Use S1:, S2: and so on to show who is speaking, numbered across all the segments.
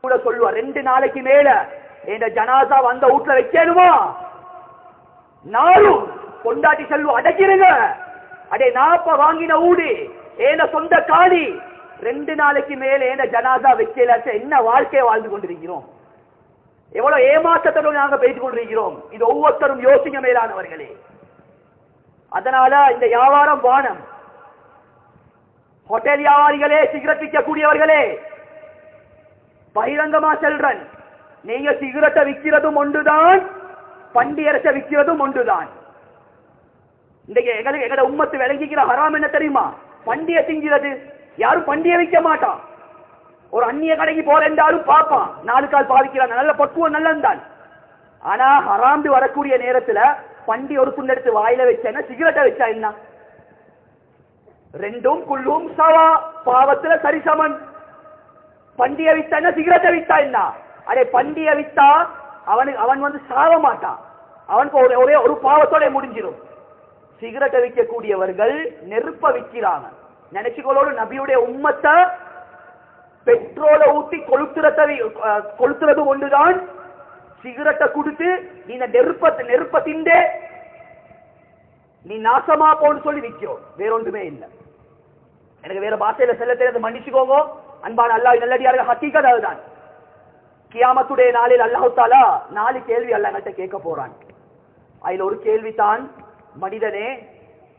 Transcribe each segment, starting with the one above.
S1: கூட சொல்லுவா 2 நாளைக்கு மேல இந்த ஜனாசா வந்த வீட்டுல வைக்கணுமா? நானும் கொண்டாட்டி செல்வம் அடைக்கிறங்க. அடே நாப்ப வாங்கின ஊடு ஏன சொந்த காணி 2 நாளைக்கு மேல ஏன ஜனாசா வைக்கல. என்ன வாழ்க்கையை வாழ்ந்து கொண்டிருக்கிறோம்? எவ்வளவு ஏமாற்றத்தோடு நாங்க பேசிக் கொண்டிருக்கிறோம். இது ஒவ்வொருத்தரும் யோசிக்க மேலானவர்களே. அதனால இந்த வியாபாரம் வானம். ஹோட்டல் வியாபாரிகளே, சிகரெட் விற்கக்கூடியவர்களே, பகிரங்கமா செல்றன், நீங்க சிகரெட்டை விற்கிறதும் ஒன்றுதான், பண்டி இறைச்ச விற்கிறதும் ஒன்றுதான். இன்றைக்கு எங்கட உம்மத்து விளங்கிக்கிற ஹராம் என்ன தெரியுமா? பண்டிய திங்கிறது. யாரும் பண்டிய விற்க மாட்டான். ஒரு அந்நிய கடைக்கு போறேன்றாலும் பார்ப்பான், 4 கால் பாவிக்கிறான், நல்ல பக்குவம் நல்லந்தான். ஆனா ஹராம்டு வரக்கூடிய நேரத்துல பண்டி ஒரு துண்டு எடுத்து வாயில வச்சா சிகரெட்டை வச்சா என்ன? ரெண்டும் குள்ளும் சவா, பாவத்துல சரிசமன். பண்டிய வித்தா என்ன, சிகரெட்டை வித்தா என்ன? அதே பண்டிய வித்தா அவன் வந்து சாவ மாட்டான், அவனுக்கு ஒரே ஒரு பாவத்தோட முடிஞ்சிடும். சிகரெட்டை விற்கக்கூடியவர்கள் நெருப்ப விற்கிறாங்க. நினைச்சுக்கோளோடு நபியுடைய உம்மத்தை பெட்ரோலை ஊட்டி கொளுத்துறது ஒன்றுதான், சிகரெட்டை கொடுத்து நீ நெருப்ப திண்டே நீ நாசமா போன்னு சொல்லி விற்கிறோம். வேற ஒன்றுமே இல்லை. எனக்கு வேற பாஷையில செல்ல தெரியாது, மன்னிச்சுக்கோங்க. அன்பான அல்லாஹ் நல்லடியார்கள், ஹக்கீகத் அதுதான். கியாமத்துடைய நாளில் அல்லாஹ் தஆலா 4 கேள்வி அல்லாஹ் கிட்ட கேட்க போறான். அதுல ஒரு கேள்வி தான், மனிதனே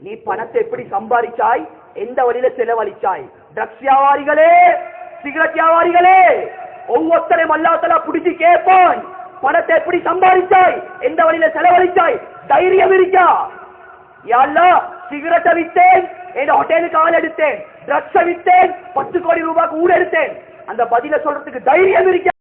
S1: நீ பணத்தை எப்படி சம்பாதிச்சாய், எந்த வழியில செலவழிச்சாய்? ட்ரக்ஸ் வியாபாரிகளே, சிகரெட் வியாபாரிகளே, ஒவ்வொருத்தரையும் அல்லாஹ் தஆலா பிடிச்சு கேட்பான், பணத்தை எப்படி சம்பாதிச்சாய், எந்த வழியில செலவழிச்சாய்? தைரியம் இருக்கா? யா அல்லாஹ், சிகரெட்டை வித்தேன், என் ஹோட்டலுக்கு ஆள் எடுத்தேன், ட்ரக்ஸை வித்தேன், 10 கோடி ரூபாய்க்கு ஊட எடுத்தேன், அந்த பதில சொல்றதுக்கு தைரியம் இருக்கா?